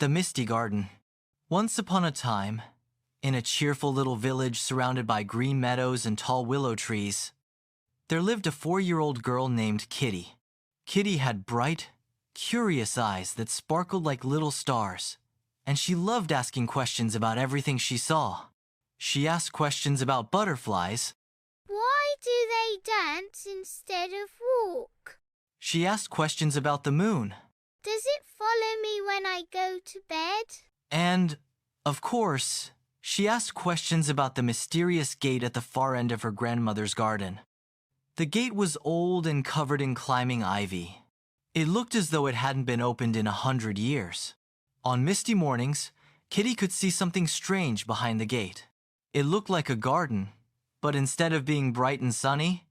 The Misty Garden. Once upon a time, in a cheerful little village surrounded by green meadows and tall willow trees, there lived a 4-year-old girl named Kitty. Kitty had bright, curious eyes that sparkled like little stars, and she loved asking questions about everything she saw. She asked questions about butterflies. Why do they dance instead of walk? She asked questions about the moon. Does it follow me when I go to bed? And, of course, she asked questions about the mysterious gate at the far end of her grandmother's garden. The gate was old and covered in climbing ivy. It looked as though it hadn't been opened in 100 years. On misty mornings, Kitty could see something strange behind the gate. It looked like a garden, but instead of being bright and sunny,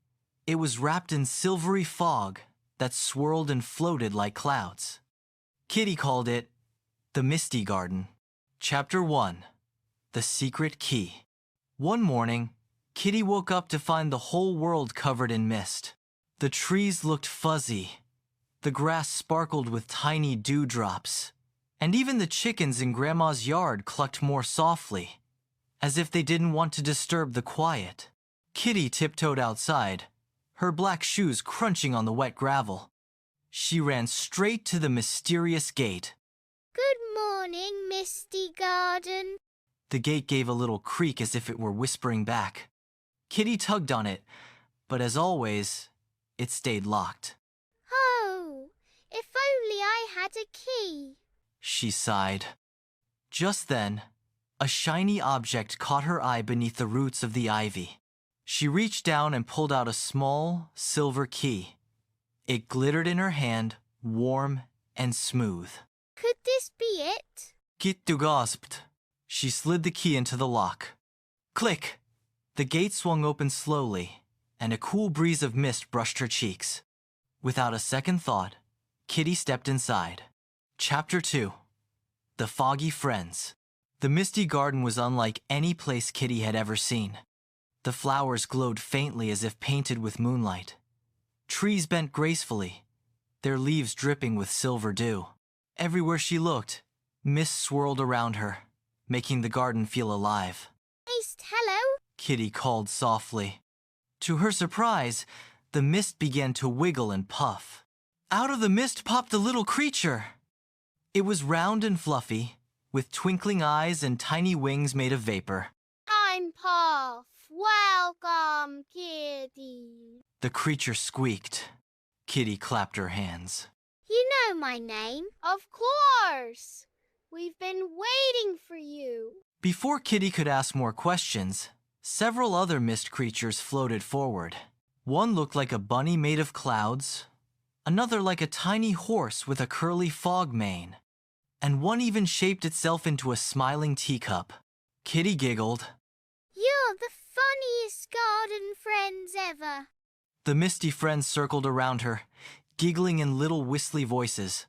it was wrapped in silvery fog that swirled and floated like clouds. Kitty called it the Misty Garden. Chapter 1. The Secret Key. One morning, Kitty woke up to find the whole world covered in mist. The trees looked fuzzy, the grass sparkled with tiny dewdrops, and even the chickens in Grandma's yard clucked more softly, as if they didn't want to disturb the quiet. Kitty tiptoed outside, her black shoes crunching on the wet gravel. She ran straight to the mysterious gate. Good morning, Misty Garden. The gate gave a little creak as if it were whispering back. Kitty tugged on it, but as always, it stayed locked. Oh, if only I had a key. She sighed. Just then, a shiny object caught her eye beneath the roots of the ivy. She reached down and pulled out a small, silver key. It glittered in her hand, warm and smooth. Could this be it? Kitty gasped. She slid the key into the lock. Click! The gate swung open slowly, and a cool breeze of mist brushed her cheeks. Without a second thought, Kitty stepped inside. Chapter 2. The Foggy Friends. The Misty Garden was unlike any place Kitty had ever seen. The flowers glowed faintly as if painted with moonlight. Trees bent gracefully, their leaves dripping with silver dew. Everywhere she looked, mist swirled around her, making the garden feel alive. Mist, hello? Kitty called softly. To her surprise, the mist began to wiggle and puff. Out of the mist popped a little creature. It was round and fluffy, with twinkling eyes and tiny wings made of vapor. I'm Puff. Welcome, Kitty. The creature squeaked. Kitty clapped her hands. You know my name? Of course. We've been waiting for you. Before Kitty could ask more questions, several other mist creatures floated forward. One looked like a bunny made of clouds, another like a tiny horse with a curly fog mane, and one even shaped itself into a smiling teacup. Kitty giggled. You're the funniest garden friends ever. The misty friends circled around her, giggling in little whistly voices.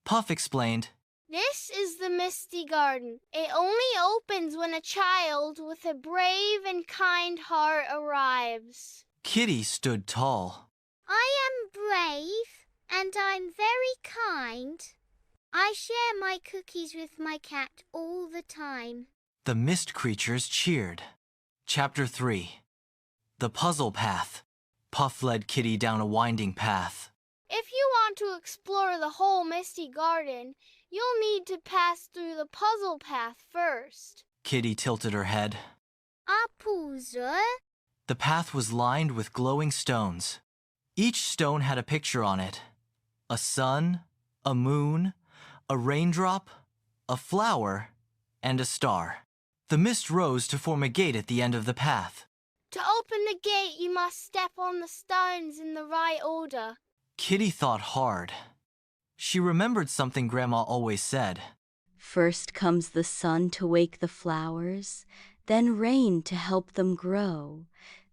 Puff explained, This is the Misty Garden. It only opens when a child with a brave and kind heart arrives. Kitty stood tall. I am brave and I'm very kind. I share my cookies with my cat all the time. The mist creatures cheered. Chapter 3. The Puzzle Path. Puff led Kitty down a winding path. If you want to explore the whole Misty Garden, you'll need to pass through the puzzle path first. Kitty tilted her head. A puzzle? The path was lined with glowing stones. Each stone had a picture on it. A sun, a moon, a raindrop, a flower, and a star. The mist rose to form a gate at the end of the path. To open the gate, you must step on the stones in the right order. Kitty thought hard. She remembered something Grandma always said. First comes the sun to wake the flowers, then rain to help them grow,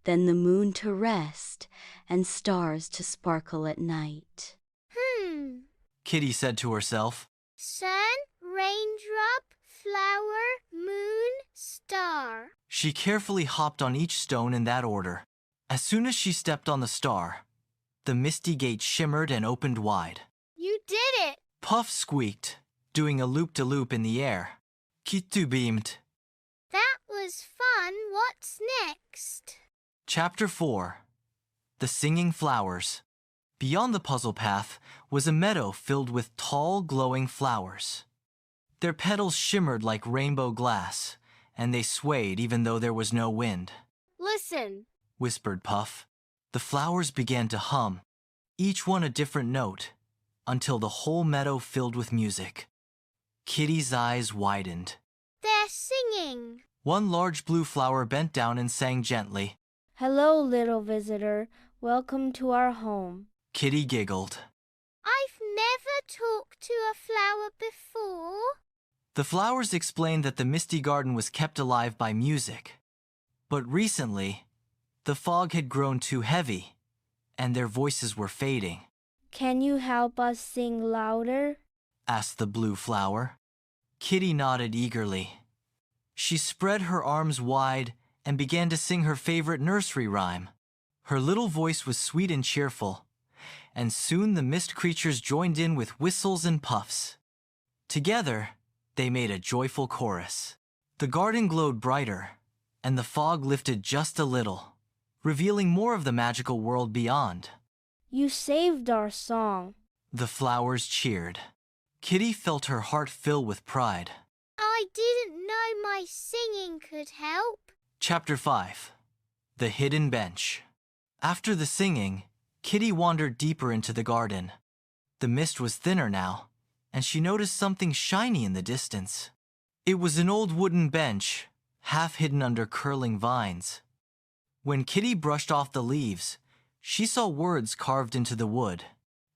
then the moon to rest, and stars to sparkle at night. Kitty said to herself. Sun, raindrop, flower, moon, star. She carefully hopped on each stone in that order. As soon as she stepped on the star, the misty gate shimmered and opened wide. You did it! Puff squeaked, doing a loop-de-loop in the air. Kitty beamed. That was fun. What's next? Chapter 4. The Singing Flowers. Beyond the puzzle path was a meadow filled with tall, glowing flowers. Their petals shimmered like rainbow glass, and they swayed even though there was no wind. Listen, Whispered Puff. The flowers began to hum, each one a different note, until the whole meadow filled with music. Kitty's eyes widened. they're singing. One large blue flower bent down and sang gently. Hello, little visitor. Welcome to our home. Kitty giggled. I've never talked to a flower before. The flowers explained that the Misty Garden was kept alive by music. But recently, the fog had grown too heavy, and their voices were fading. Can you help us sing louder? Asked the blue flower. Kitty nodded eagerly. She spread her arms wide and began to sing her favorite nursery rhyme. Her little voice was sweet and cheerful, and soon the mist creatures joined in with whistles and puffs. Together, they made a joyful chorus. The garden glowed brighter, and the fog lifted just a little, revealing more of the magical world beyond. You saved our song. The flowers cheered. Kitty felt her heart fill with pride. I didn't know my singing could help. Chapter 5. The Hidden Bench. After the singing, Kitty wandered deeper into the garden. The mist was thinner now, and she noticed something shiny in the distance. It was an old wooden bench, half hidden under curling vines. When Kitty brushed off the leaves, she saw words carved into the wood.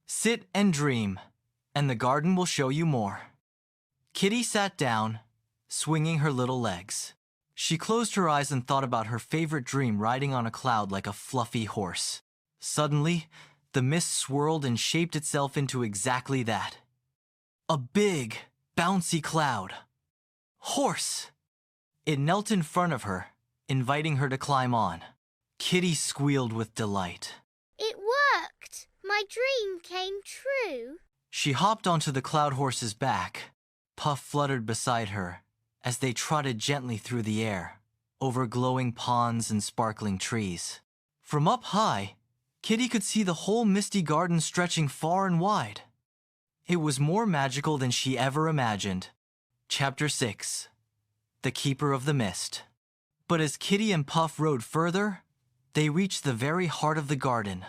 Sit and dream, and the garden will show you more. Kitty sat down, swinging her little legs. She closed her eyes and thought about her favorite dream riding on a cloud like a fluffy horse. Suddenly, the mist swirled and shaped itself into exactly that. A big, bouncy cloud. Horse! It knelt in front of her, inviting her to climb on. Kitty squealed with delight. It worked. My dream came true. She hopped onto the cloud horse's back. Puff fluttered beside her as they trotted gently through the air, over glowing ponds and sparkling trees. From up high, Kitty could see the whole Misty Garden stretching far and wide. It was more magical than she ever imagined. Chapter 6. The Keeper of the Mist. But as Kitty and Puff rode further, they reached the very heart of the garden.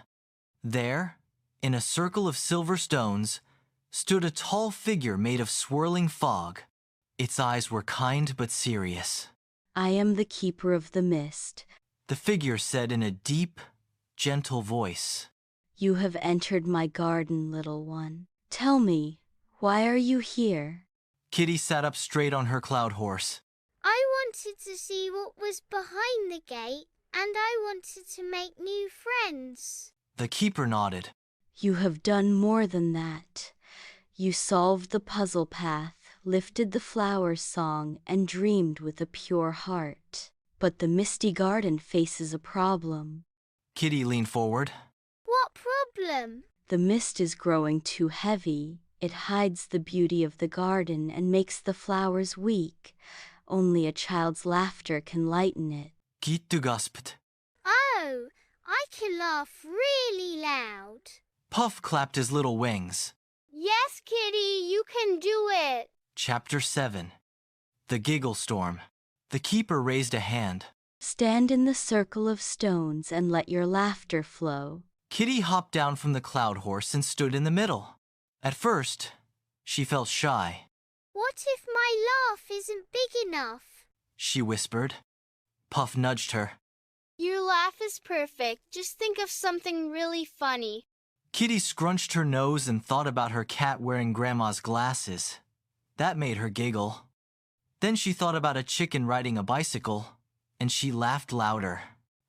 There, in a circle of silver stones, stood a tall figure made of swirling fog. Its eyes were kind but serious. I am the keeper of the mist. The figure said in a deep, gentle voice. You have entered my garden, little one. Tell me, why are you here? Kitty sat up straight on her cloud horse. I wanted to see what was behind the gate, and I wanted to make new friends. The keeper nodded. You have done more than that. You solved the puzzle path, lifted the flower song, and dreamed with a pure heart. But the Misty Garden faces a problem. Kitty leaned forward. What problem? The mist is growing too heavy. It hides the beauty of the garden and makes the flowers weak. Only a child's laughter can lighten it. Kitty gasped. Oh, I can laugh really loud. Puff clapped his little wings. Yes, Kitty, you can do it. Chapter 7. The Giggle Storm. The keeper raised a hand. Stand in the circle of stones and let your laughter flow. Kitty hopped down from the cloud horse and stood in the middle. At first, she felt shy. What if my laugh isn't big enough? She whispered. Puff nudged her. Your laugh is perfect. Just think of something really funny. Kitty scrunched her nose and thought about her cat wearing Grandma's glasses. That made her giggle. Then she thought about a chicken riding a bicycle, and she laughed louder.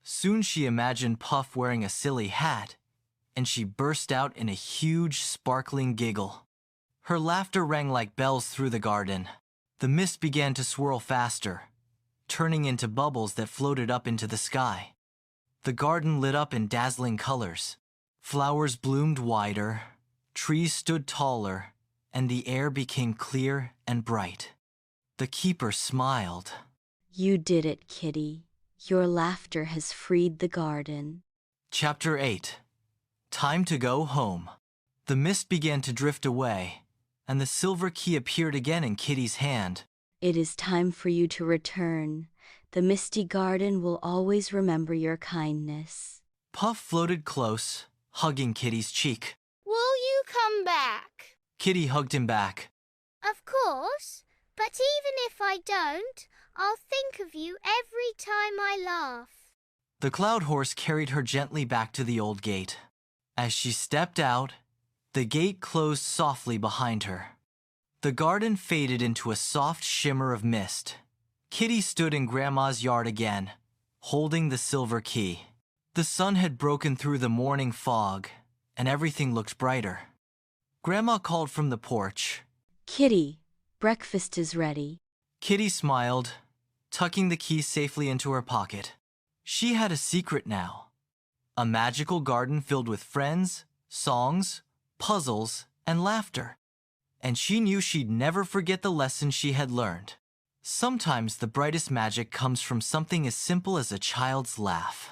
Soon she imagined Puff wearing a silly hat, and she burst out in a huge, sparkling giggle. Her laughter rang like bells through the garden. The mist began to swirl faster, turning into bubbles that floated up into the sky. The garden lit up in dazzling colors. Flowers bloomed wider, trees stood taller, and the air became clear and bright. The keeper smiled. You did it, Kitty. Your laughter has freed the garden. Chapter 8. Time to go home. The mist began to drift away, and the silver key appeared again in Kitty's hand. It is time for you to return. The Misty Garden will always remember your kindness. Puff floated close, hugging Kitty's cheek. Will you come back? Kitty hugged him back. Of course, but even if I don't, I'll think of you every time I laugh. The cloud horse carried her gently back to the old gate. As she stepped out, the gate closed softly behind her. The garden faded into a soft shimmer of mist. Kitty stood in Grandma's yard again, holding the silver key. The sun had broken through the morning fog, and everything looked brighter. Grandma called from the porch. Kitty, breakfast is ready. Kitty smiled, tucking the key safely into her pocket. She had a secret now. A magical garden filled with friends, songs, puzzles, and laughter. And she knew she'd never forget the lesson she had learned. Sometimes the brightest magic comes from something as simple as a child's laugh.